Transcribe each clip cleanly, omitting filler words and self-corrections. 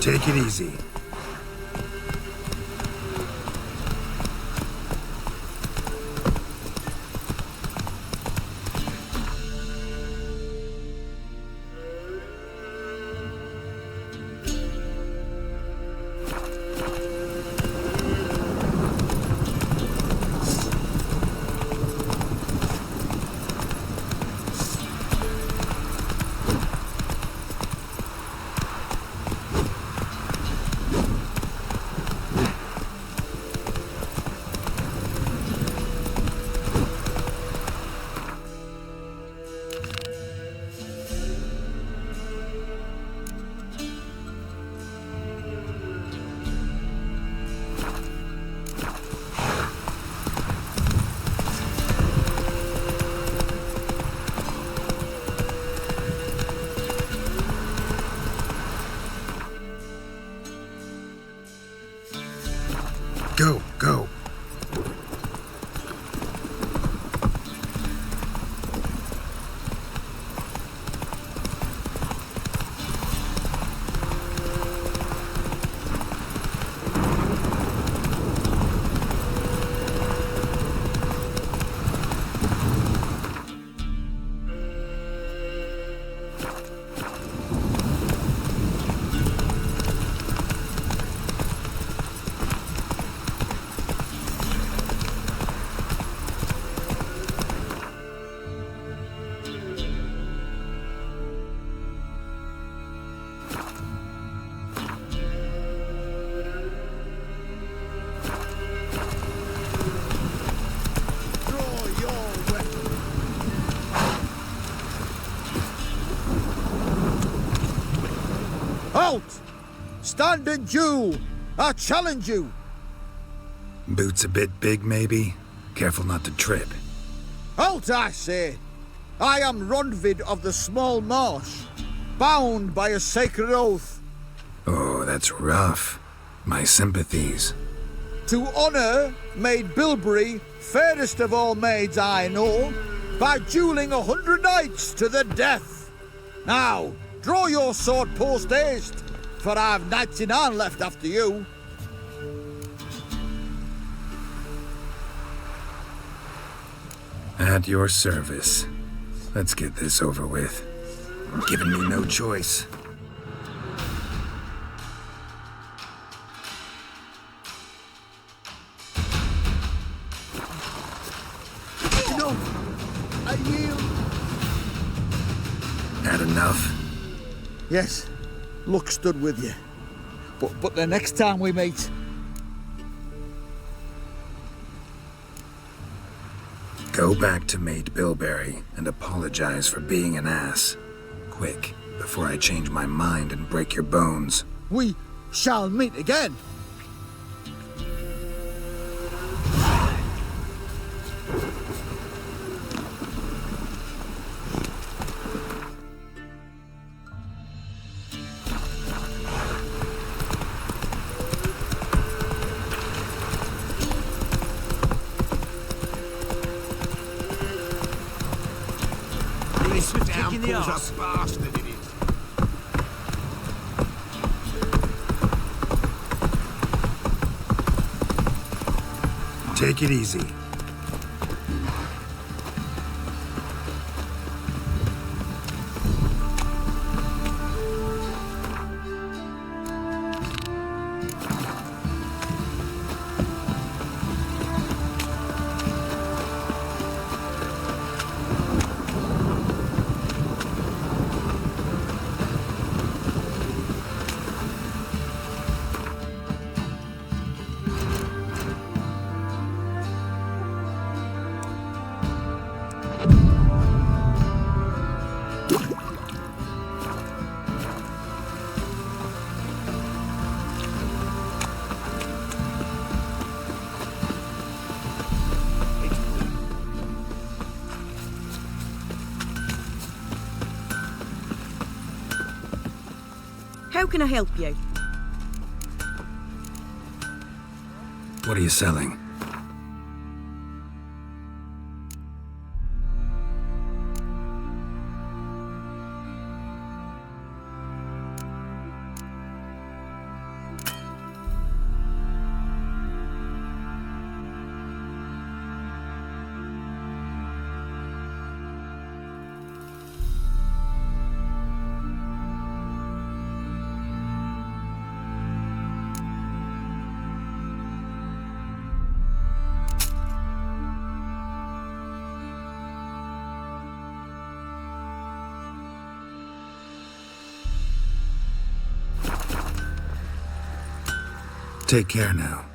Take it easy. Go, go. Halt! Stand and Jew! I challenge you! Boots a bit big, maybe? Careful not to trip. Halt, I say! I am Ronvid of the Small Marsh, bound by a sacred oath. Oh, that's rough. My sympathies. To honour Maid Bilberry, fairest of all maids I know, by duelling 100 knights to the death. Now, draw your sword post haste, for I've 99 left after you. At your service. Let's get this over with. Giving me no choice. No, I yield. Had enough? Yes, luck stood with you. But the next time we meet... Go back to Maid Bilberry and apologize for being an ass. Quick, before I change my mind and break your bones. We shall meet again. Taking the arse. Bastard it is. Take it easy. How can I help you? What are you selling? Take care now.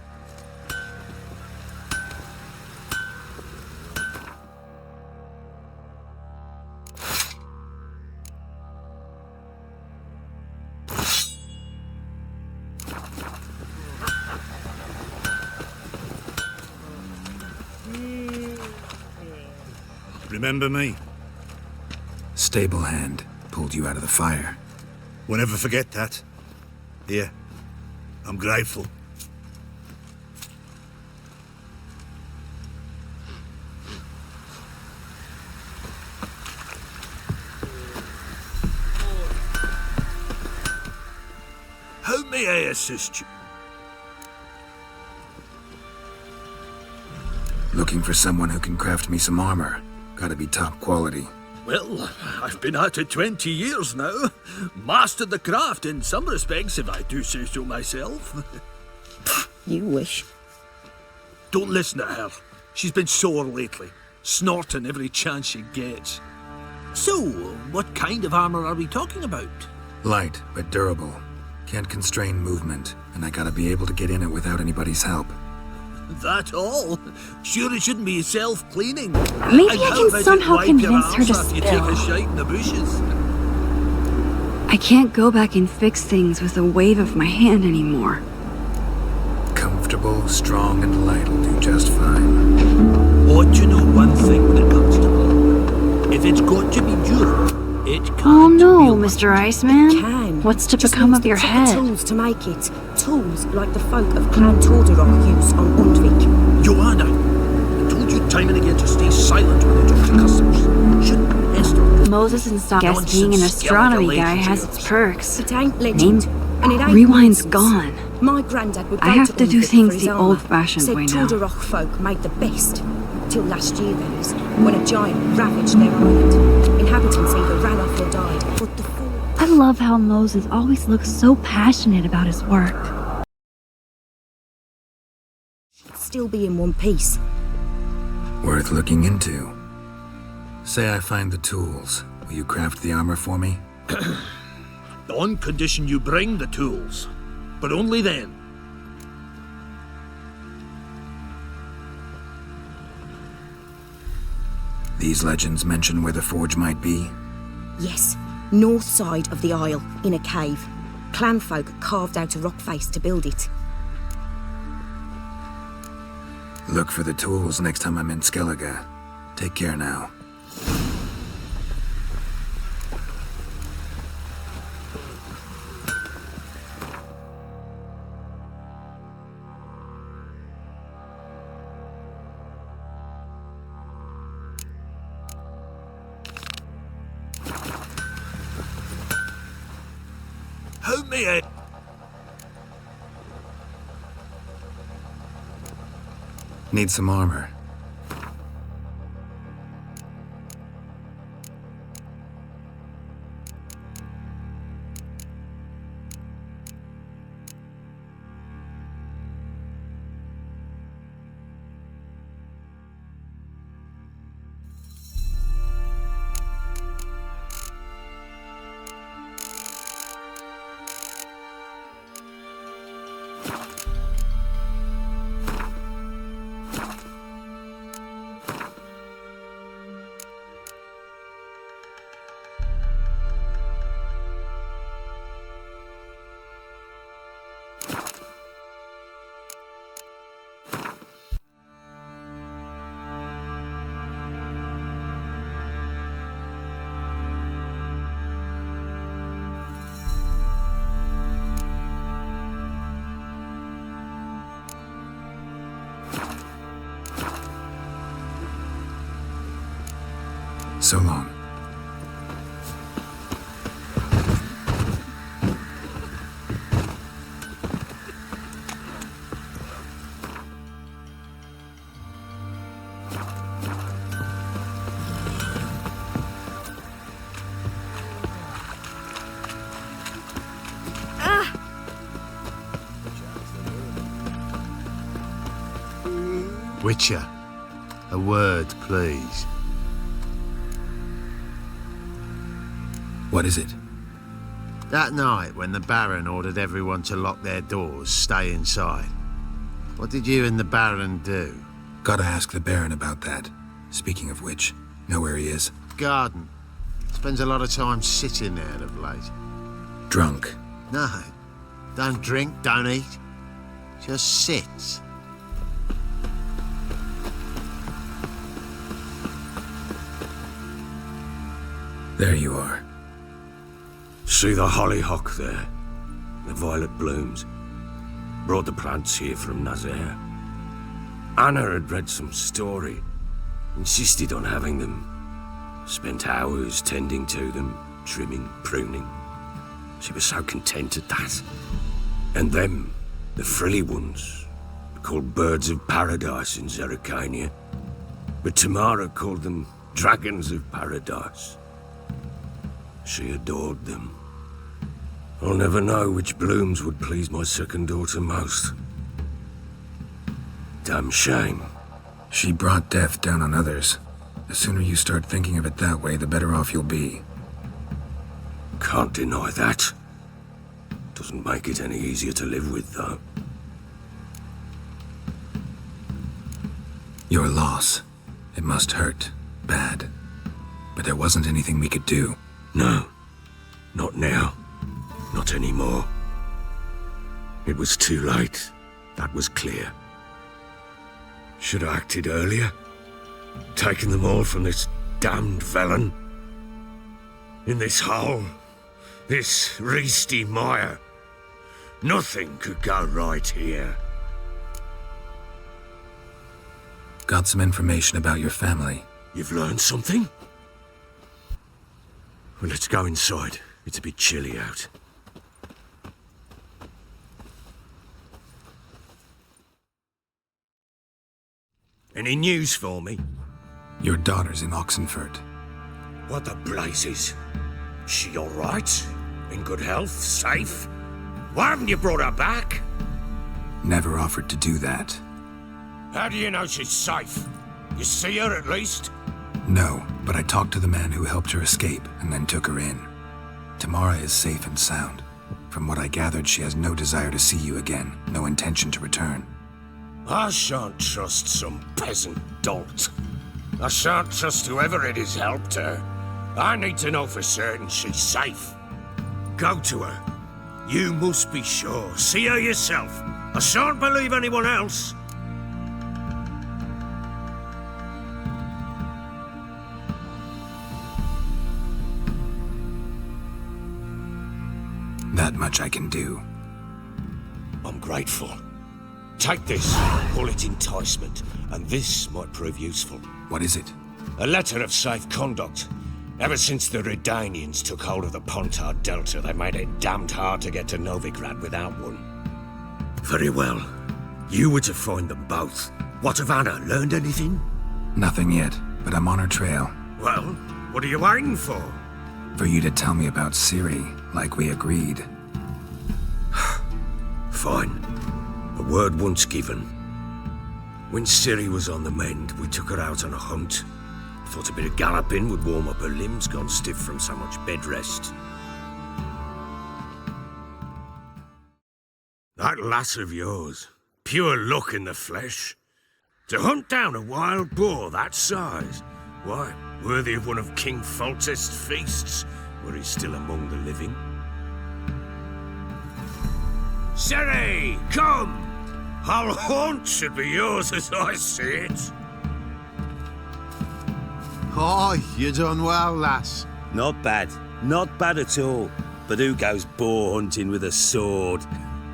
Remember me? Stable hand pulled you out of the fire. We'll never forget that. Here, I'm grateful. How may I assist you? Looking for someone who can craft me some armor. Gotta be top quality. Well, I've been at it 20 years now. Mastered the craft in some respects, if I do say so myself. You wish. Don't listen to her. She's been sore lately, snorting every chance she gets. So, what kind of armor are we talking about? Light, but durable. Can't constrain movement, and I gotta be able to get in it without anybody's help. That all? Sure it shouldn't be self-cleaning. Maybe I can somehow convince her to after you take a spill. shite in the bushes. I can't go back and fix things with a wave of my hand anymore. Comfortable, strong, and light will do just fine. Ought you know one thing when it comes to armor? If it's got to be durable, it can't Oh no, be light. Mr. Iceman. Can. What's to Just become needs of your the proper head? Tools to make it. Tools like the folk of Clan Tordarrock use on Undvik. Joanna, I told you time and again to stay silent when you talk to customers. Shouldn't Esther? Moses and Stock. Guess being an Nonsense, astronomy skeletal guy has legends. its perks. It ain't legend. And it ain't Rewind's nonsense. gone. My granddad would go I have to do Undvik things for his the armour. old-fashioned Said way now. Tordarrock folk made the best. Till last year, that is, when a giant ravaged their island. Inhabitants either ran off or died. But the fall... I love how Moses always looks so passionate about his work. still be in one piece. Worth looking into. Say I find the tools. Will you craft the armor for me? On condition you bring the tools. But only then. These legends mention where the forge might be? Yes, north side of the isle, in a cave. Clanfolk carved out a rock face to build it. Look for the tools next time I'm in Skellige. Take care now. How may I... Need some armor. So long. Witcher, a word, please. What is it? That night, when the Baron ordered everyone to lock their doors, stay inside, what did you and the Baron do? Gotta ask the Baron about that. Speaking of which, know where he is? Garden. Spends a lot of time sitting there of late. Drunk. No. Don't drink, don't eat. Just sits. There you are. See the hollyhock there? The violet blooms. Brought the plants here from Nazaire. Anna had read some story. Insisted on having them. Spent hours tending to them, trimming, pruning. She was so content at that. And them, the frilly ones, called birds of paradise in Zerrikania. But Tamara called them dragons of paradise. She adored them. I'll never know which blooms would please my second daughter most. Damn shame. She brought death down on others. The sooner you start thinking of it that way, the better off you'll be. Can't deny that. Doesn't make it any easier to live with, though. Your loss. It must hurt. Bad. But there wasn't anything we could do. No. Not now. Not anymore. It was too late. That was clear. Should have acted earlier. Taken them all from this damned felon. In this hole. This reesty mire. Nothing could go right here. Got some information about your family. You've learned something? Well, let's go inside. It's a bit chilly out. Any news for me? Your daughter's in Oxenfurt. What the blazes? She all right? In good health? Safe? Why haven't you brought her back? Never offered to do that. How do you know she's safe? You see her at least? No, but I talked to the man who helped her escape and then took her in. Tamara is safe and sound. From what I gathered, she has no desire to see you again, no intention to return. I shan't trust some peasant dolt. I shan't trust whoever it is helped her. I need to know for certain she's safe. Go to her. You must be sure. See her yourself. I shan't believe anyone else. That much I can do. I'm grateful. Take this, call it enticement, and this might prove useful. What is it? A letter of safe conduct. Ever since the Redanians took hold of the Pontard Delta, they made it damned hard to get to Novigrad without one. Very well. You were to find them both. What of Anna? Learned anything? Nothing yet, but I'm on her trail. Well, what are you waiting for? For you to tell me about Ciri, like we agreed. Fine. A word once given. When Ciri was on the mend, we took her out on a hunt. Thought a bit of galloping would warm up her limbs, gone stiff from so much bed rest. That lass of yours, pure luck in the flesh. To hunt down a wild boar that size, why, worthy of one of King Foltest's feasts, were he still among the living. Ciri, come! Our haunt should be yours as I see it. Oh, you done well, lass. Not bad. Not bad at all. But who goes boar hunting with a sword?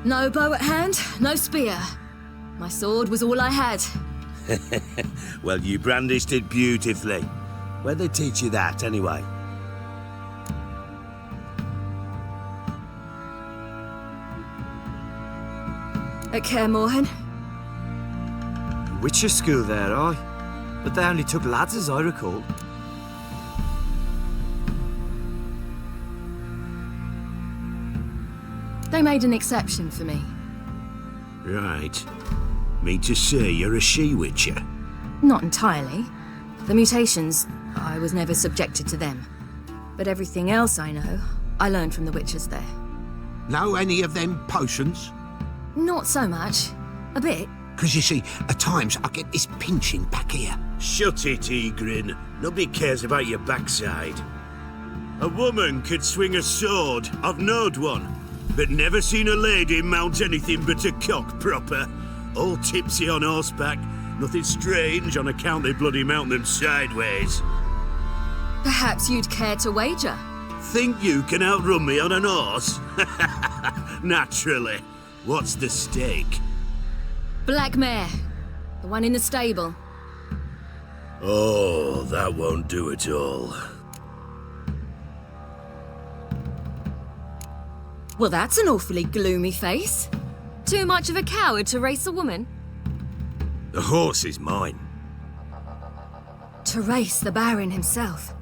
No bow at hand, no spear. My sword was all I had. Well, you brandished it beautifully. Where'd they teach you that, anyway? At Kaer Morhen. Witcher school there, aye. But they only took lads, as I recall. They made an exception for me. Right. Mean to say you're a she-witcher? Not entirely. The mutations, I was never subjected to them. But everything else I know, I learned from the witches there. Know any of them potions? Not so much. A bit. Because you see, at times I get this pinching back here. Shut it, Egrin. Nobody cares about your backside. A woman could swing a sword. I've knowed one. But never seen a lady mount anything but a cock proper. All tipsy on horseback. Nothing strange on account they bloody mount them sideways. Perhaps you'd care to wager? Think you can outrun me on an horse? Naturally. What's the stake? Black mare. The one in the stable. Oh, that won't do it all. Well, that's an awfully gloomy face. Too much of a coward to race a woman? The horse is mine. To race the Baron himself.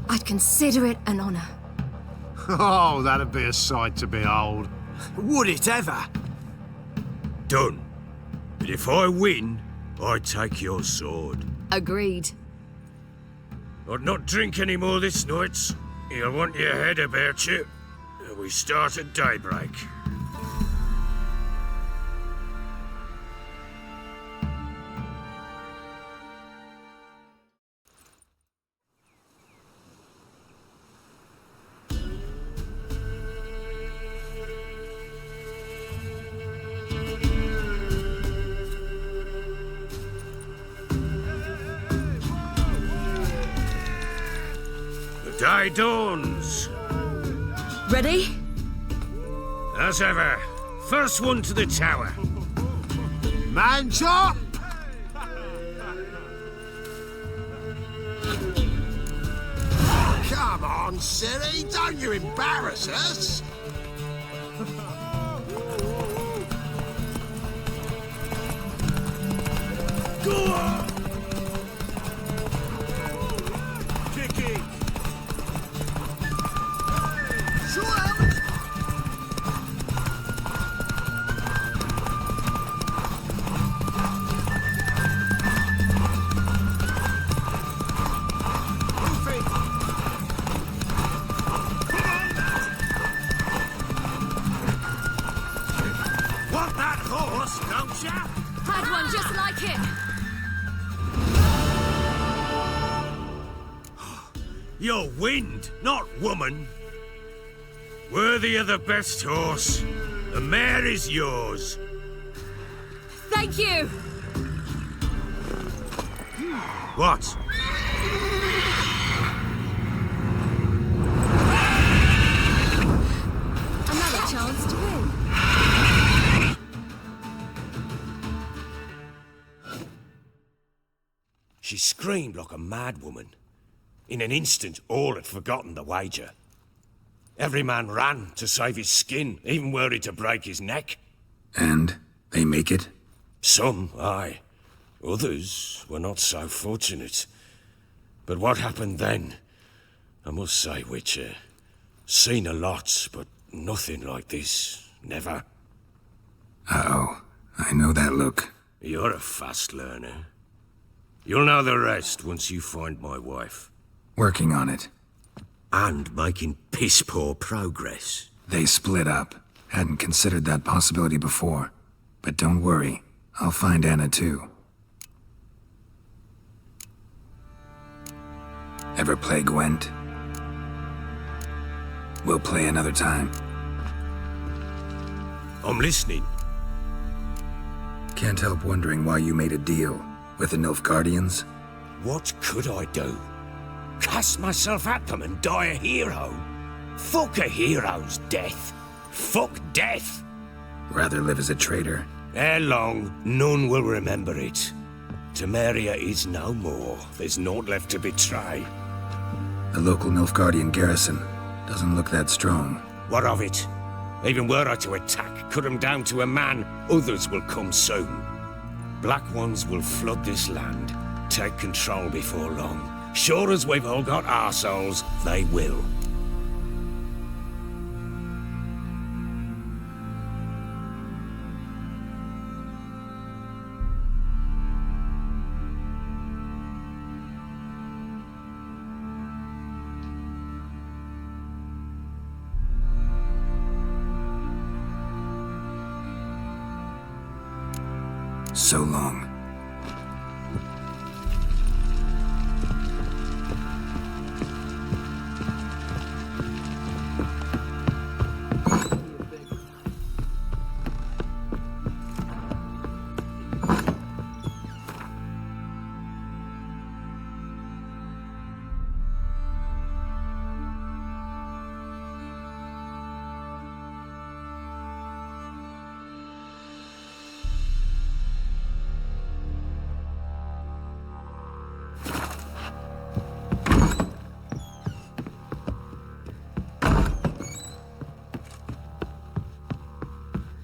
I'd consider it an honour. Oh, that'd be a sight to behold. Would it ever? Done. But if I win, I take your sword. Agreed. I'd not drink any more this night. You'll want your head about you. We start at daybreak. The day dawns. Ready? As ever, first one to the tower. Man chop! Come on, silly, don't you embarrass us! Go on! Kicking! Want that horse, don't ya? Had one just like it. You're wind, not woman. Worthy of the best horse. The mare is yours. Thank you. What? Another chance to win. She screamed like a mad woman. In an instant, all had forgotten the wager. Every man ran to save his skin, even worried to break his neck. And they make it? Some, aye. Others were not so fortunate. But what happened then? I must say, Witcher, seen a lot, but nothing like this. Never. Uh-oh. I know that look. You're a fast learner. You'll know the rest once you find my wife. Working on it. And making piss-poor progress. They split up. Hadn't considered that possibility before. But don't worry. I'll find Anna too. Ever play Gwent? We'll play another time. I'm listening. Can't help wondering why you made a deal with the Nilfgaardians. What could I do? Cast myself at them and die a hero? Fuck a hero's death. Fuck death. Rather live as a traitor. Ere long, none will remember it. Temeria is no more. There's naught left to betray. The local Nilfgaardian garrison doesn't look that strong. What of it? Even were I to attack, cut them down to a man, others will come soon. Black ones will flood this land, take control before long. Sure as we've all got arseholes, they will. So long.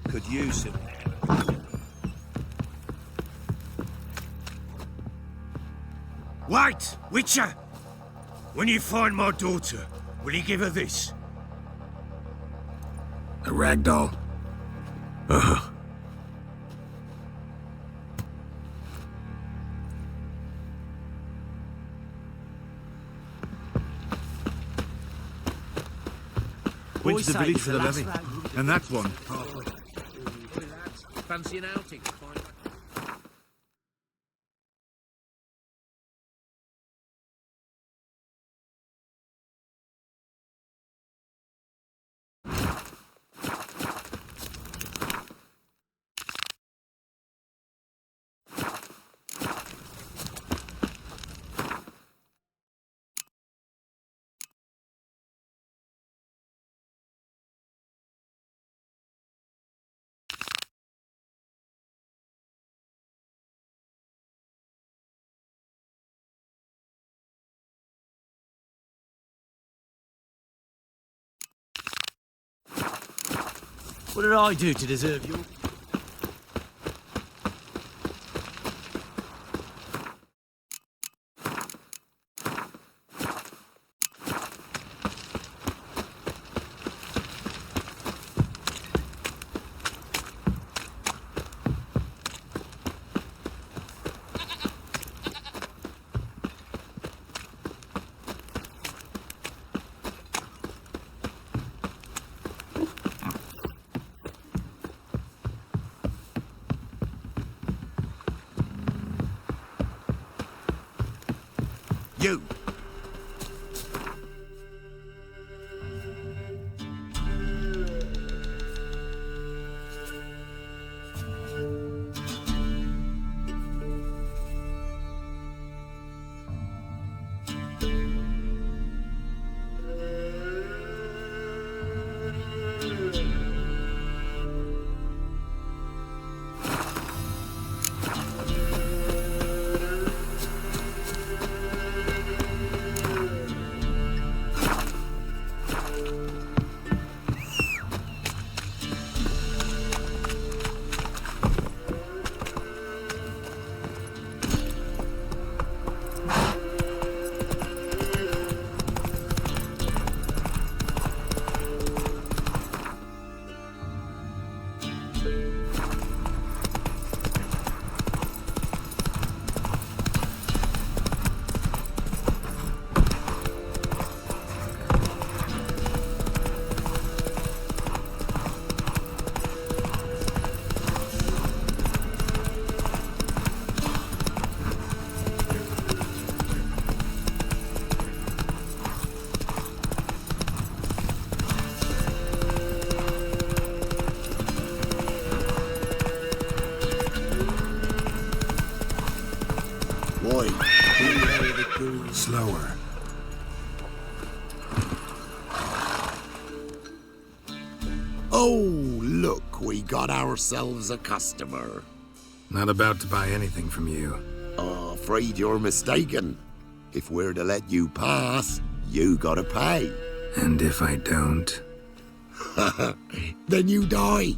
Could use him. Wait, Witcher! When you find my daughter, will you give her this? A rag doll? Uh-huh. Went to the village for the levy. And that one. Fancy an outing? What did I do to deserve you? You! Slower. Oh, look, we got ourselves a customer. Not about to buy anything from you. Afraid you're mistaken. If we're to let you pass, you gotta pay. And if I don't? Then you die.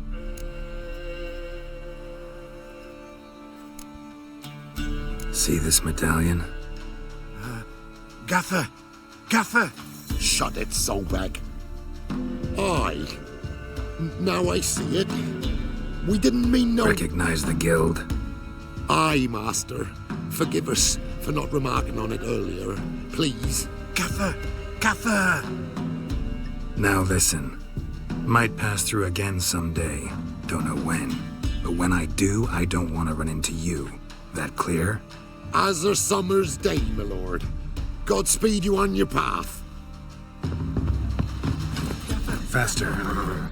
See this medallion? Gaffer! Gaffer! Shut it, Soulbag. Aye. Now I see it. We didn't mean no... Recognize the guild? Aye, Master. Forgive us for not remarking on it earlier. Please. Gaffer! Gaffer! Now listen. Might pass through again someday. Don't know when. But But when I do, I don't want to run into you. That clear? As a summer's day, my lord. Godspeed you on your path. Faster.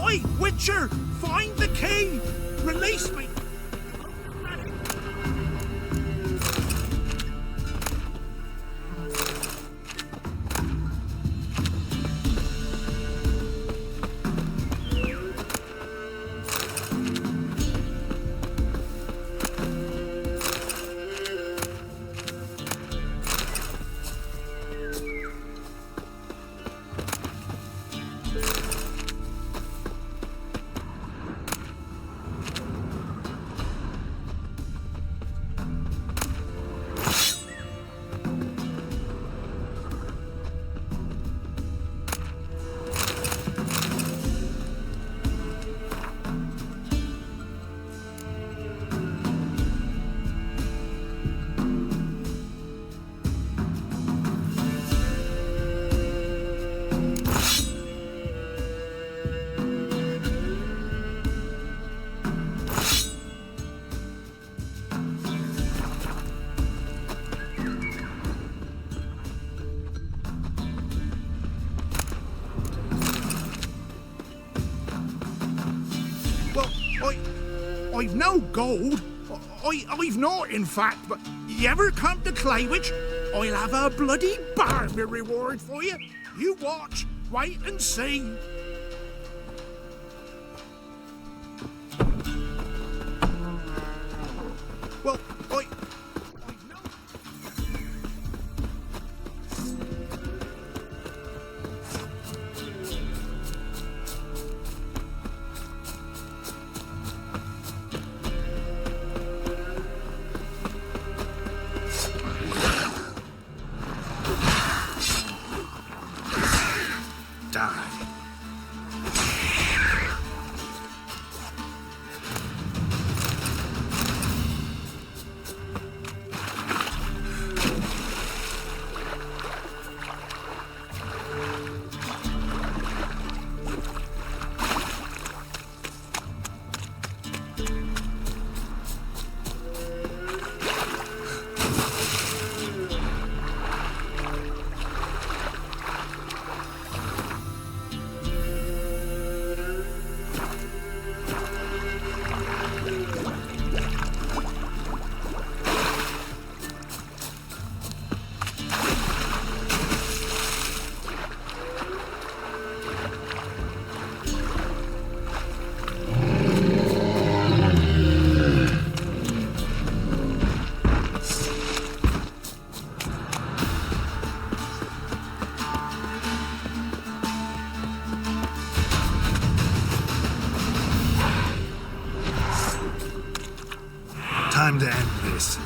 Oi, Witcher! Find the key! Release me! I've no gold. I've not, in fact, but you ever come to Claywich, I'll have a bloody barmy reward for you. You watch, wait and see. Well, I've no... Time to end this.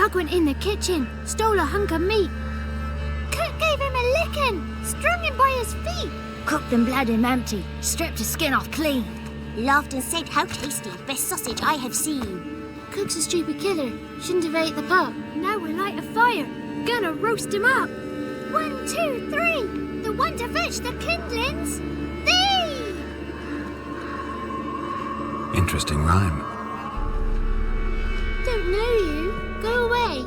Doug went in the kitchen, stole a hunk of meat. Cook gave him a licking, strung him by his feet. Cooked and bled him empty, stripped his skin off clean. Laughed and said, how tasty, best sausage I have seen. Cook's a stupid killer, shouldn't have ate the pup. Now we'll light a fire, gonna roast him up. 1, 2, 3, the one to fetch the kindlings. Thee! Interesting rhyme. Don't know you. Go away.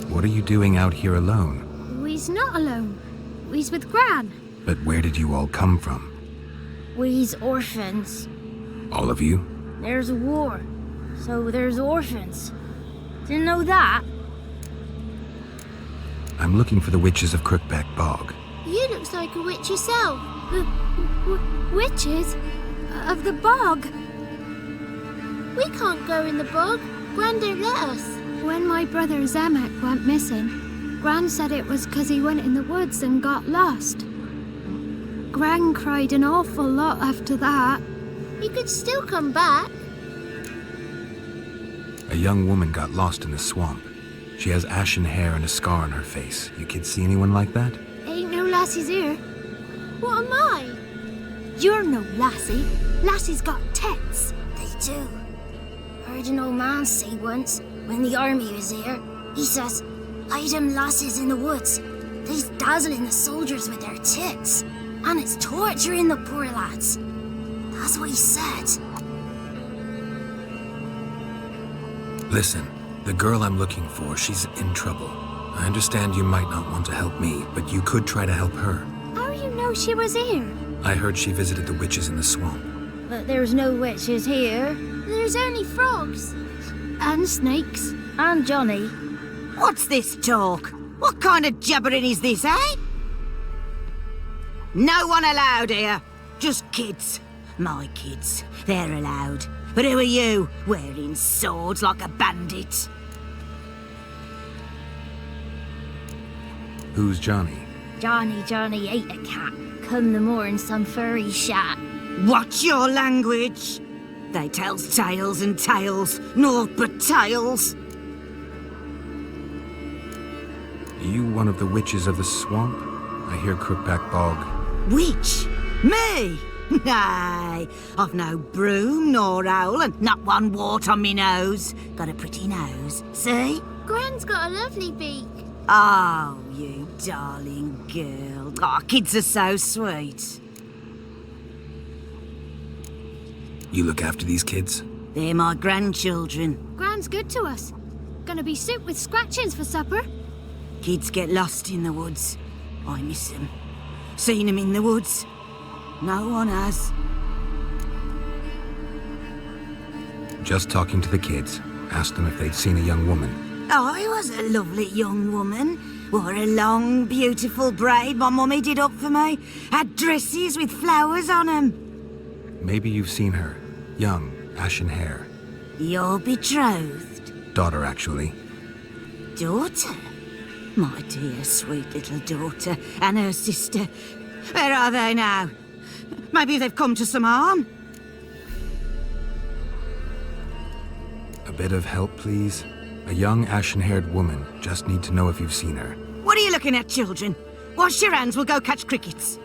What are you doing out here alone? We's not alone. We's with Gran. But where did you all come from? We's orphans. All of you? There's a war, so there's orphans. Didn't know that? I'm looking for the witches of Crookback Bog. You looks like a witch yourself. Witches? Of the bog? We can't go in the bog. Gran don't let us. When my brother Zemek went missing, Gran said it was 'cause he went in the woods and got lost. Gran cried an awful lot after that. He could still come back. A young woman got lost in the swamp. She has ashen hair and a scar on her face. You kids see anyone like that? Ain't no lassies here. What am I? You're no lassie. Lassies got tits. They do. Heard an old man say once, when the army was here, he says, hide them lasses in the woods. They's dazzling the soldiers with their tits. And it's torturing the poor lads. That's what he said. Listen, the girl I'm looking for, she's in trouble. I understand you might not want to help me, but you could try to help her. How you know she was here? I heard she visited the witches in the swamp. But there's no witches here. There's only frogs. And snakes. And Johnny. What's this talk? What kind of jabbering is this, eh? No one allowed here. Just kids. My kids. They're allowed. But who are you, wearing swords like a bandit? Who's Johnny? Johnny ate a cat. Come the morn some furry shat. Watch your language. They tells tales and tales, naught but tales. Are you one of the witches of the swamp? I hear Crookback Bog. Witch? Me? Nay, I've no broom nor owl and not one wart on me nose. Got a pretty nose, see? Gran's got a lovely beak. Oh, you darling girl. Oh, kids are so sweet. You look after these kids? They're my grandchildren. Gran's good to us. Gonna be soup with scratchings for supper. Kids get lost in the woods. I miss them. Seen them in the woods. No one has. Just talking to the kids. Asked them if they'd seen a young woman. I was a lovely young woman. Wore a long, beautiful braid my mummy did up for me. Had dresses with flowers on them. Maybe you've seen her. Young, ashen hair. Your betrothed? Daughter, actually. Daughter? My dear, sweet little daughter and her sister. Where are they now? Maybe they've come to some harm? A bit of help, please? A young, ashen-haired woman. Just need to know if you've seen her. What are you looking at, children? Wash your hands, we'll go catch crickets.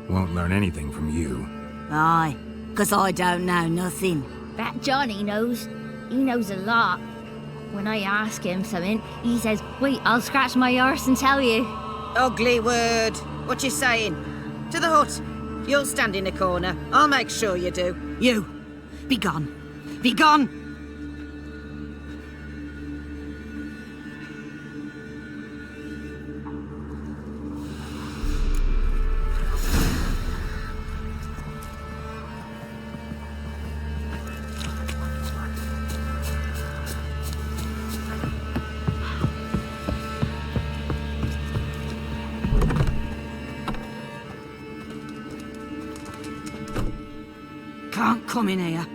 Won't learn anything from you. Aye, 'cause I don't know nothing. That Johnny knows. He knows a lot. When I ask him something, he says, wait, I'll scratch my arse and tell you. Ugly word. What you saying? To the hut. You'll stand in a corner. I'll make sure you do. You, be gone. Be gone! Can't come in here.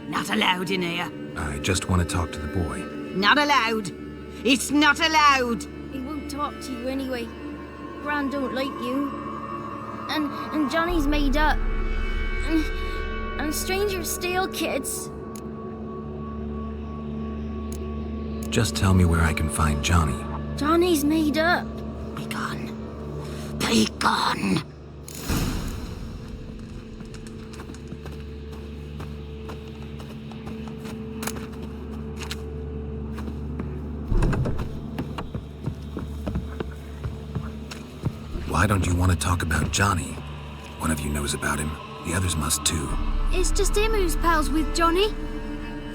Not allowed in here. I just want to talk to the boy. Not allowed. It's not allowed. He won't talk to you anyway. Gran don't like you. And Johnny's made up. And strangers steal kids. Just tell me where I can find Johnny. Johnny's made up. Be gone. Be gone. Why don't you want to talk about Johnny? One of you knows about him. The others must too. It's just him who's pals with Johnny.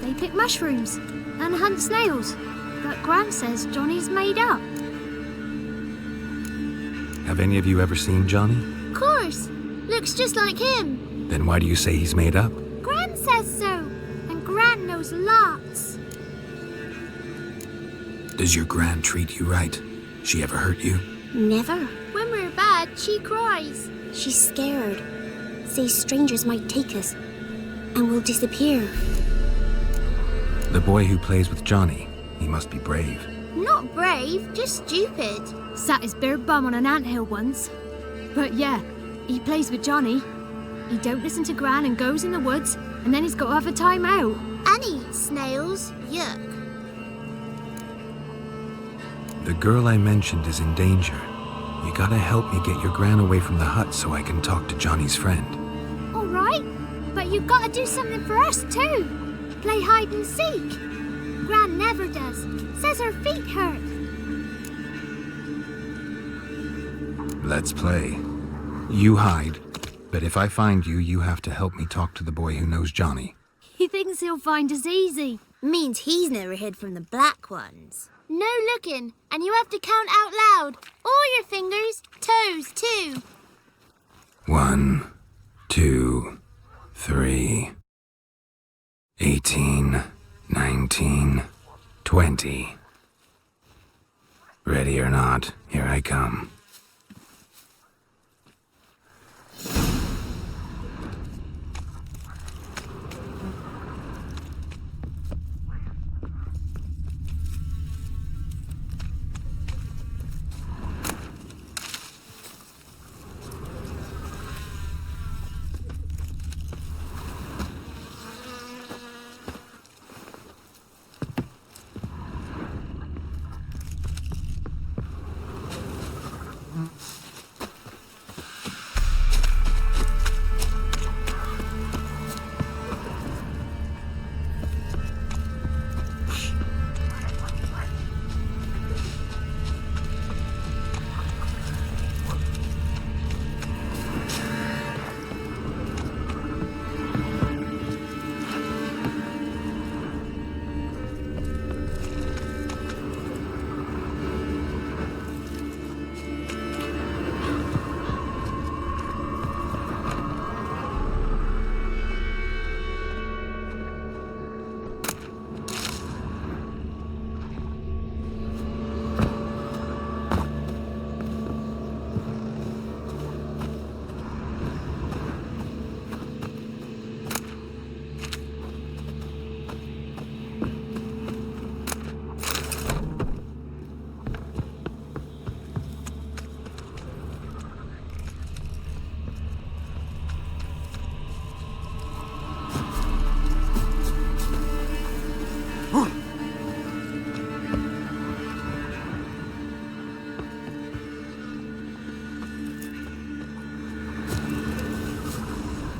They pick mushrooms and hunt snails. But Gran says Johnny's made up. Have any of you ever seen Johnny? Of course. Looks just like him. Then why do you say he's made up? Gran says so. And Gran knows lots. Does your Gran treat you right? She ever hurt you? Never. When we're bad, she cries. She's scared. Says strangers might take us. And we'll disappear. The boy who plays with Johnny, he must be brave. Not brave, just stupid. Sat his bare bum on an anthill once. But yeah, he plays with Johnny. He don't listen to Gran and goes in the woods, and then he's got to have a time out. And he eats snails. Yuck. The girl I mentioned is in danger. You gotta help me get your Gran away from the hut so I can talk to Johnny's friend. All right, but you've got to do something for us too. Play hide and seek. Gran never does. Says her feet hurt. Let's play. You hide, but if I find you, you have to help me talk to the boy who knows Johnny. He thinks he'll find us easy. Means he's never hid from the black ones. No looking, and you have to count out loud. All your fingers, toes too. 1, 2, 3, 18, 19, 20. Ready or not, here I come.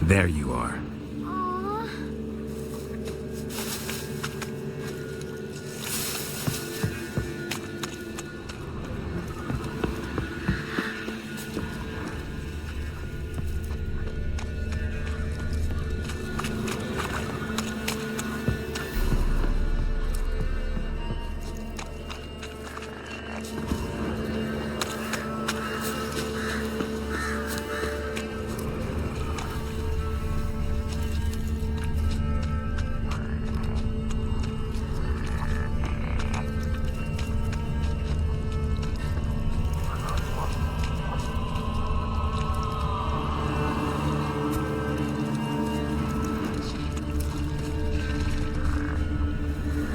There you are.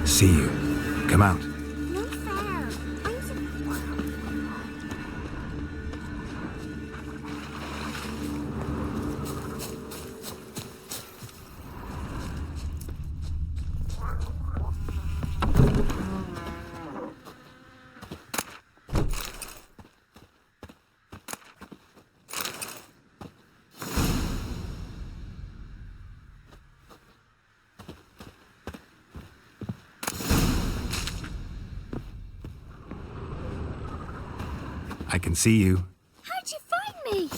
See you. Come out. No fair. I can see you. How'd you find me?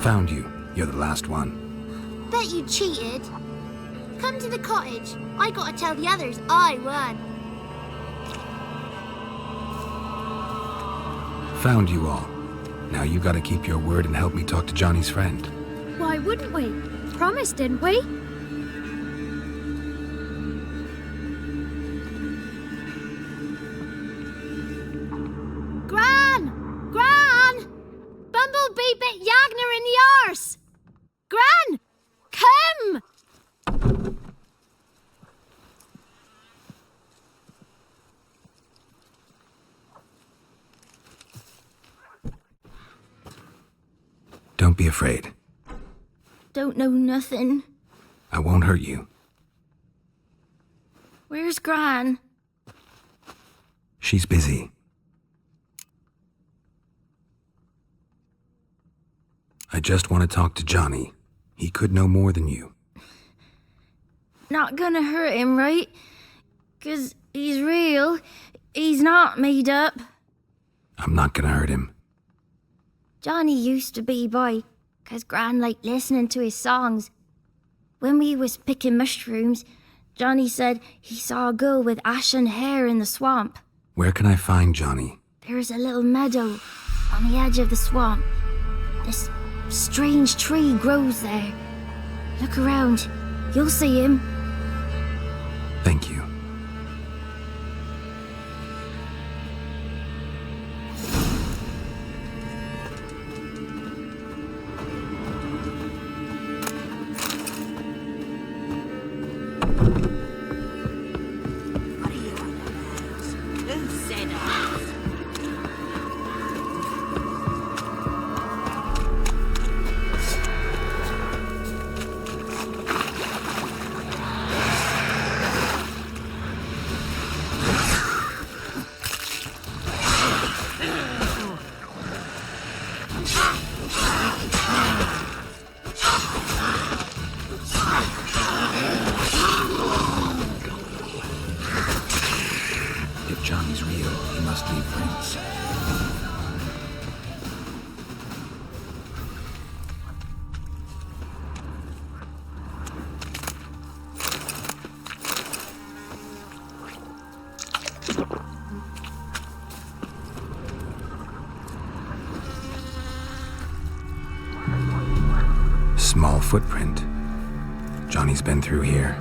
Found you. You're the last one. Bet you cheated. Come to the cottage. I gotta tell the others I won. Found you all. Now you gotta keep your word and help me talk to Johnny's friend. Why wouldn't we? Promised, didn't we? Gran! Gran! Bumblebee bit Yagner in the arse! Gran! Come! Don't be afraid. Don't know nothing. I won't hurt you. Where's Gran? She's busy. I just want to talk to Johnny. He could know more than you. Not gonna hurt him, right? 'Cause he's real. He's not made up. I'm not gonna hurt him. Johnny used to be by, 'cause Gran liked listening to his songs. When we was picking mushrooms, Johnny said he saw a girl with ashen hair in the swamp. Where can I find Johnny? There's a little meadow on the edge of the swamp. This strange tree grows there. Look around. You'll see him. Thank you. Small footprint. Johnny's been through here.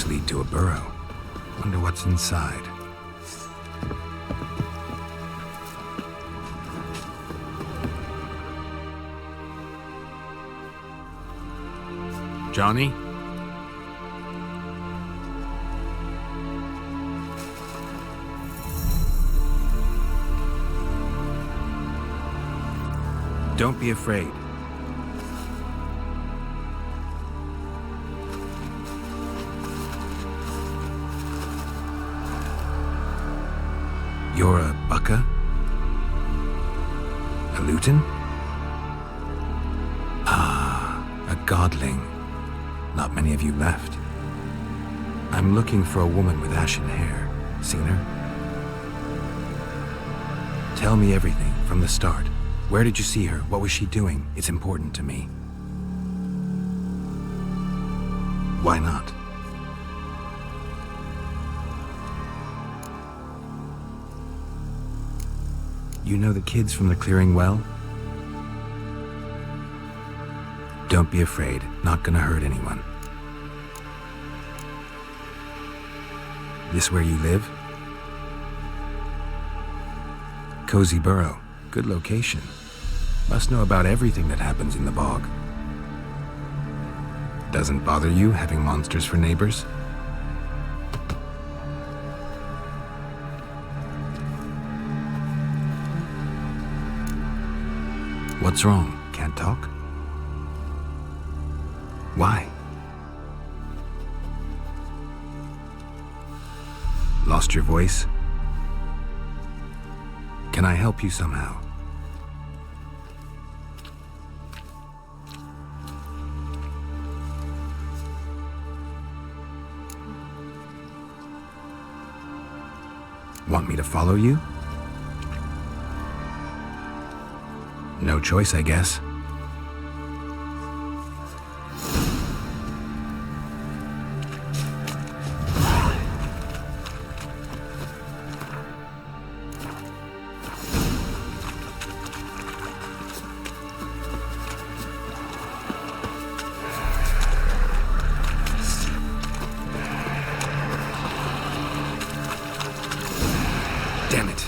Lead to a burrow. Wonder what's inside. Johnny? Don't be afraid. You're a Bucka? A Luton? Ah, a godling. Not many of you left. I'm looking for a woman with ashen hair. Seen her? Tell me everything from the start. Where did you see her? What was she doing? It's important to me. Why not? You know the kids from the clearing well? Don't be afraid. Not gonna hurt anyone. This where you live? Cozy Burrow. Good location. Must know about everything that happens in the bog. Doesn't bother you having monsters for neighbors? What's wrong? Can't talk? Why? Lost your voice? Can I help you somehow? Want me to follow you? No choice, I guess. Damn it.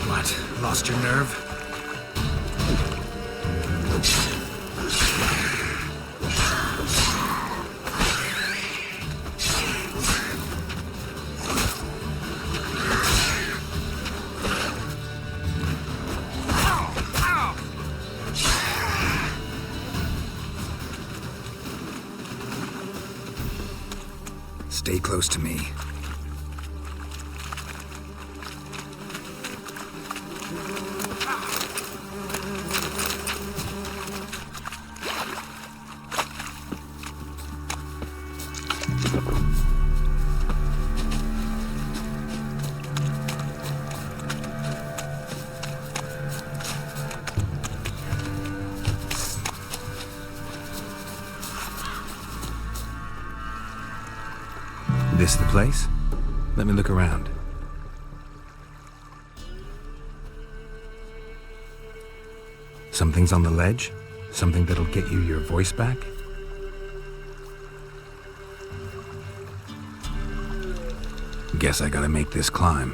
What? Lost your nerve? Stay close to me. This the place? Let me look around. Something's on the ledge? Something that'll get you your voice back? Guess I gotta make this climb.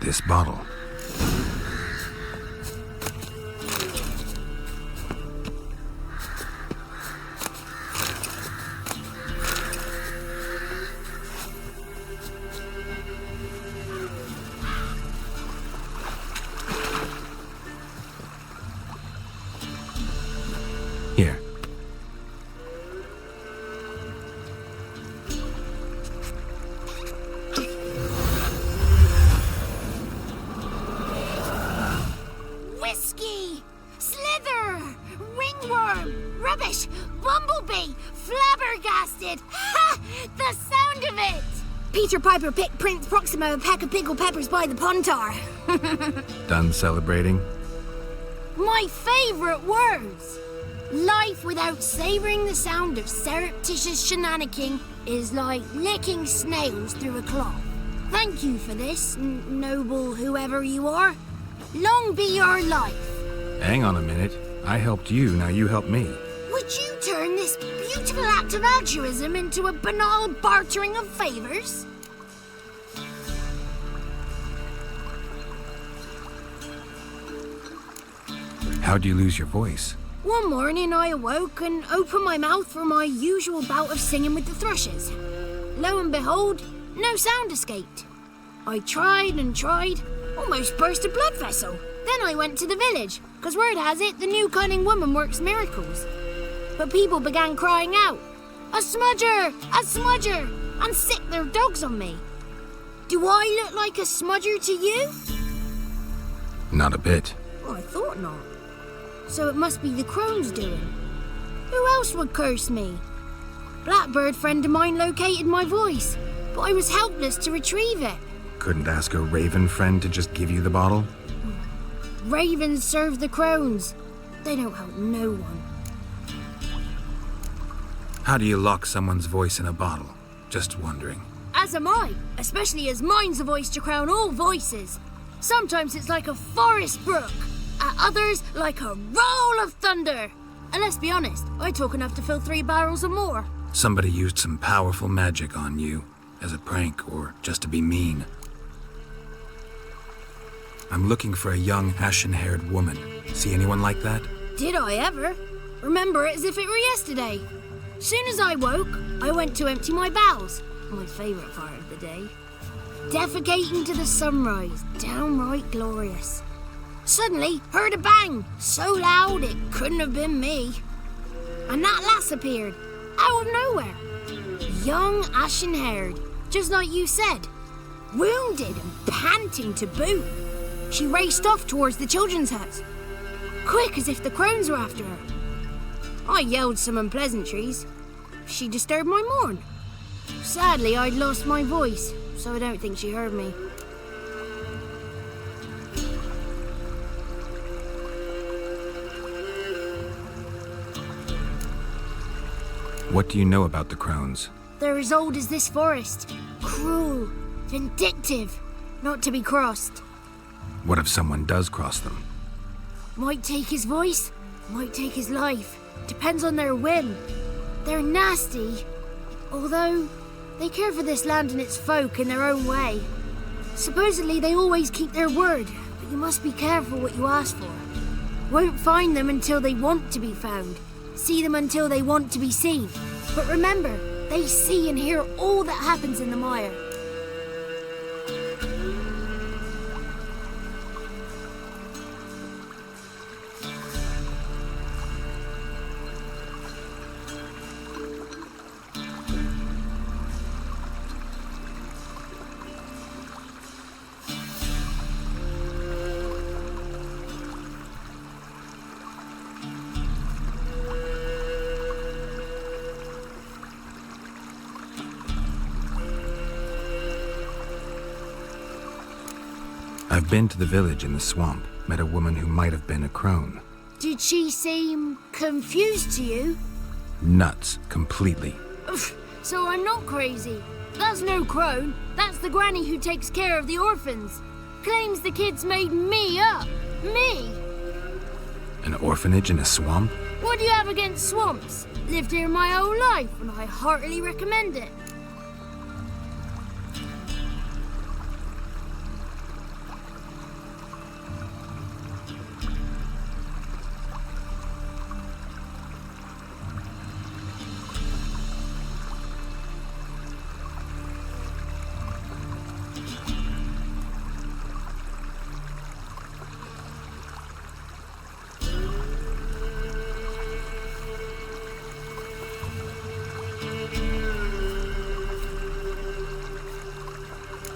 This bottle. Here. Rubbish! Bumblebee! Flabbergasted! Ha! The sound of it! Peter Piper picked Prince Proximo a pack of pickled peppers by the pontar. Done celebrating? My favourite words! Life without savouring the sound of surreptitious shenanigans is like licking snails through a cloth. Thank you for this, noble whoever you are. Long be your life. Hang on a minute. I helped you, now you help me. Would you turn this beautiful act of altruism into a banal bartering of favours? How'd you lose your voice? One morning I awoke and opened my mouth for my usual bout of singing with the thrushes. Lo and behold, no sound escaped. I tried and tried, almost burst a blood vessel. Then I went to the village, because word has it the new cunning woman works miracles. But people began crying out, "A smudger! A smudger!" and sicked their dogs on me. Do I look like a smudger to you? Not a bit. Oh, I thought not. So it must be the crone's doing. Who else would curse me? Blackbird friend of mine located my voice, but I was helpless to retrieve it. Couldn't ask a raven friend to just give you the bottle? Ravens serve the crones. They don't help no one. How do you lock someone's voice in a bottle? Just wondering. As am I, especially as mine's a voice to crown all voices. Sometimes it's like a forest brook, at others like a roll of thunder. And let's be honest, I talk enough to fill 3 barrels or more. Somebody used some powerful magic on you, as a prank or just to be mean. I'm looking for a young, ashen-haired woman. See anyone like that? Did I ever? Remember it as if it were yesterday. Soon as I woke, I went to empty my bowels. My favourite part of the day. Defecating to the sunrise, downright glorious. Suddenly, heard a bang, so loud it couldn't have been me. And that lass appeared, out of nowhere. Young, ashen-haired, just like you said. Wounded and panting to boot. she raced off towards the children's house, quick as if the crones were after her. I yelled some unpleasantries. She disturbed my morn. Sadly, I'd lost my voice, so I don't think she heard me. What do you know about the crones? They're as old as this forest. Cruel, vindictive, not to be crossed. What if someone does cross them? Might take his voice, might take his life. Depends on their whim. They're nasty, although they care for this land and its folk in their own way. Supposedly they always keep their word, but you must be careful what you ask for. Won't find them until they want to be found. See them until they want to be seen. But remember, they see and hear all that happens in the mire. I've been to the village in the swamp, met a woman who might have been a crone. Did she seem confused to you? Nuts, completely. So I'm not crazy. That's no crone. That's the granny who takes care of the orphans. Claims the kids made me up. Me! An orphanage in a swamp? What do you have against swamps? Lived here my whole life, and I heartily recommend it.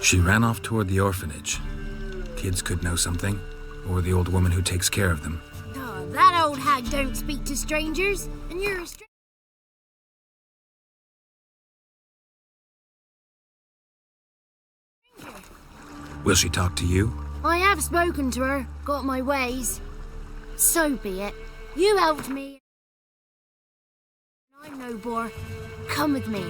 She ran off toward the orphanage. Kids could know something, or the old woman who takes care of them. Oh, that old hag don't speak to strangers, and you're a stranger. Will she talk to you? I have spoken to her, got my ways. So be it. You helped me. I'm no bore. Come with me.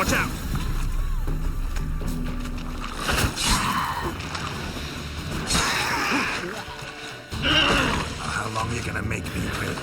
Watch out! How long are you gonna make me wait?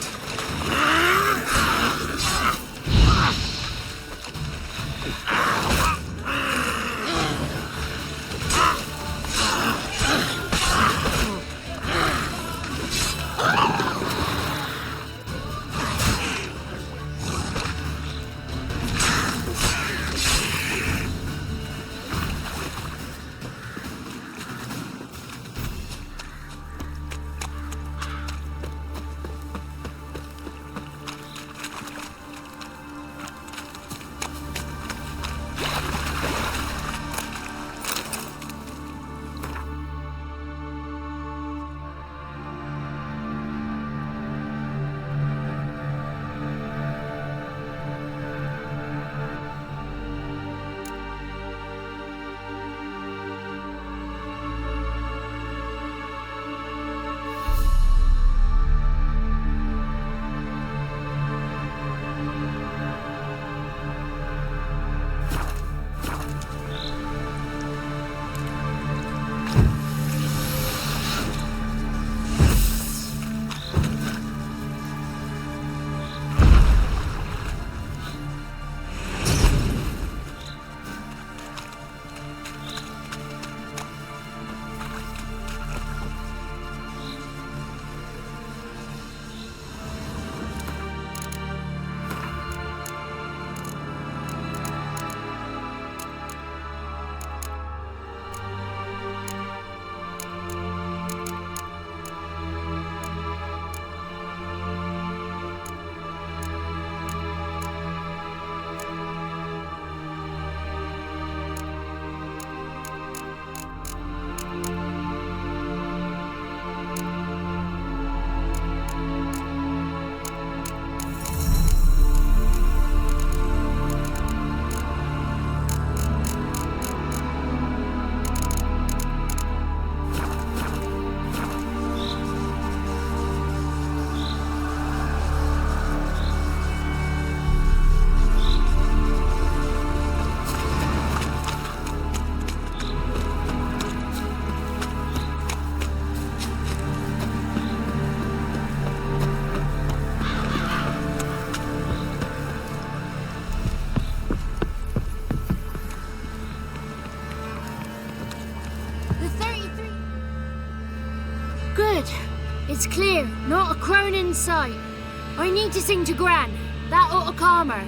It's clear, not a crone in sight. I need to sing to Gran. That ought to calm her.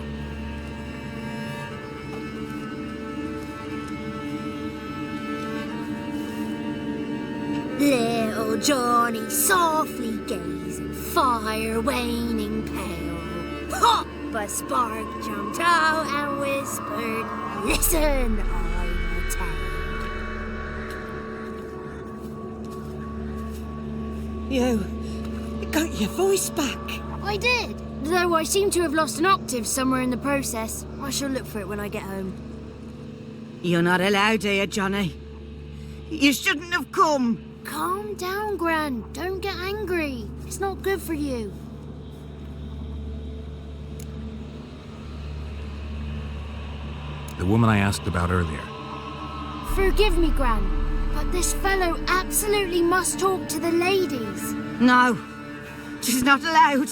Little Johnny softly gazing, fire waning pale. Pop! A spark jumped out and whispered, "Listen, I'm a tale." You got your voice back. I did, though I seem to have lost an octave somewhere in the process. I shall look for it when I get home. You're not allowed here, Johnny. You shouldn't have come. Calm down, Gran. Don't get angry. It's not good for you. The woman I asked about earlier. Forgive me, Gran, but this fellow absolutely must talk to the ladies. No, she's not allowed.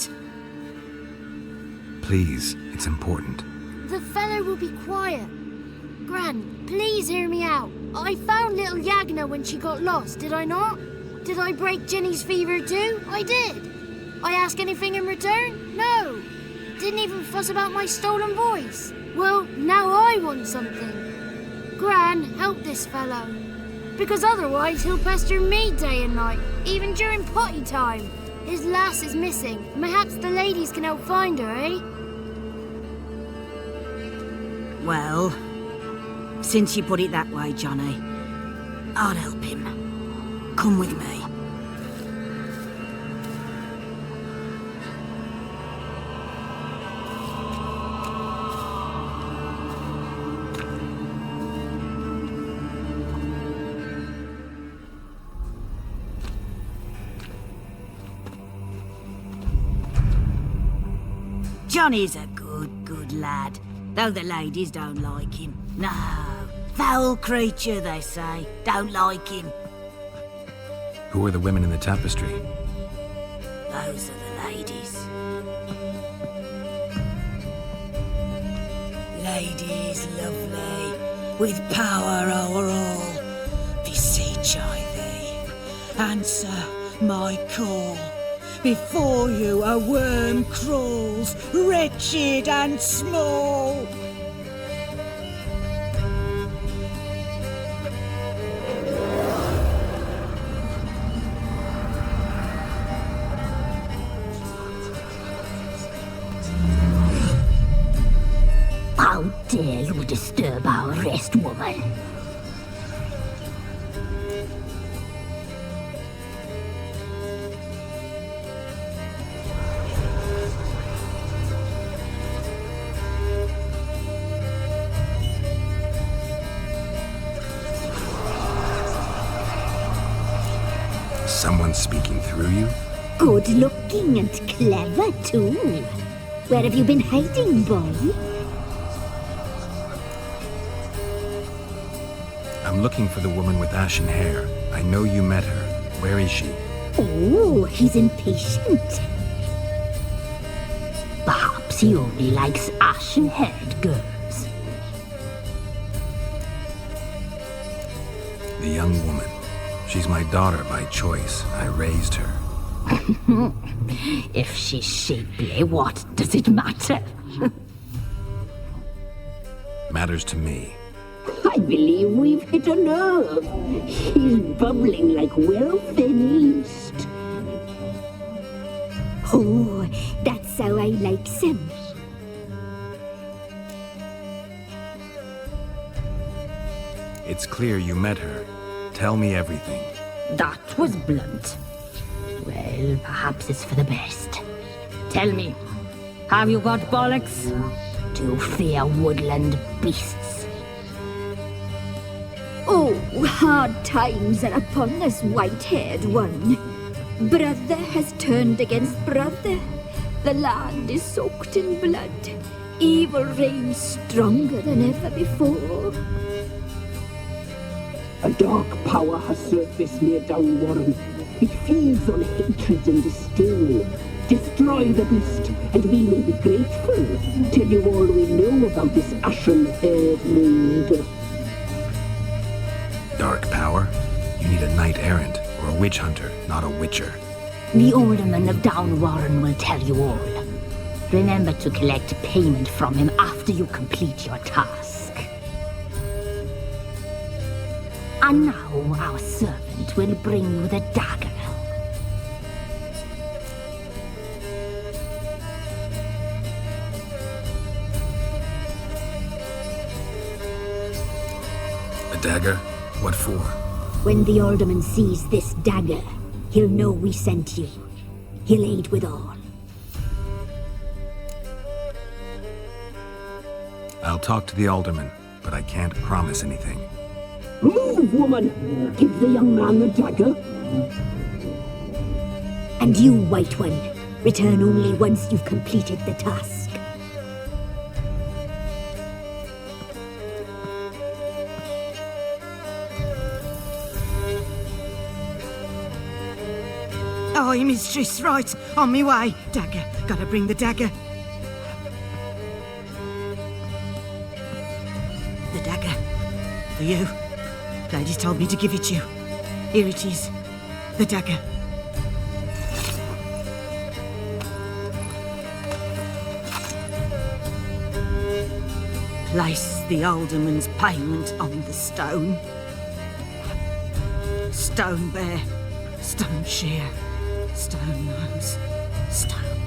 Please, it's important. The fellow will be quiet. Gran, please hear me out. I found little Yagna when she got lost, did I not? Did I break Jenny's fever too? I did. I ask anything in return? No. Didn't even fuss about my stolen voice. Well, now I want something. Gran, help this fellow. Because otherwise he'll pester me day and night, even during potty time. His lass is missing. Perhaps the ladies can help find her, eh? Well, since you put it that way, Johnny, I'll help him. Come with me. Johnny's a good lad. Though the ladies don't like him. No. Foul creature, they say. Don't like him. Who are the women in the tapestry? Those are the ladies. Ladies lovely, with power o'er all, beseech I thee, answer my call. Before you a worm crawls, wretched and small. How dare you disturb our rest, woman? Someone speaking through you? Good looking and clever, too. Where have you been hiding, boy? I'm looking for the woman with ashen hair. I know you met her. Where is she? Oh, he's impatient. Perhaps he only likes ashen-haired girls. The young woman. She's my daughter by choice. I raised her. If she's shapely, what does it matter? Matters to me. I believe we've hit a nerve. He's bubbling like well-fed yeast. Oh, that's how I likes him. It's clear you met her. Tell me everything. That was blunt. Well, perhaps it's for the best. Tell me, have you got bollocks? Do you fear woodland beasts? Oh, hard times are upon us, white-haired one. Brother has turned against brother. The land is soaked in blood. Evil reigns stronger than ever before. A dark power has surfaced near Downwarren. It feeds on hatred and disdain. Destroy the beast, and we may be grateful. Tell you all we know about this ashen-haired maid. Dark power? You need a knight-errant or a witch hunter, not a witcher. The alderman of Downwarren will tell you all. Remember to collect payment from him after you complete your task. And now our servant will bring you the dagger. A dagger? What for? When the alderman sees this dagger, he'll know we sent you. He'll aid with all. I'll talk to the alderman, but I can't promise anything. Move, woman! Give the young man the dagger. And you, White One, return only once you've completed the task. Aye, mistress, right. On me way. Dagger. Gotta bring the dagger. The dagger. For you. Ladies told me to give it you. Here it is. The dagger. Place the alderman's payment on the stone. Stone bear. Stone shear. Stone nose. Stone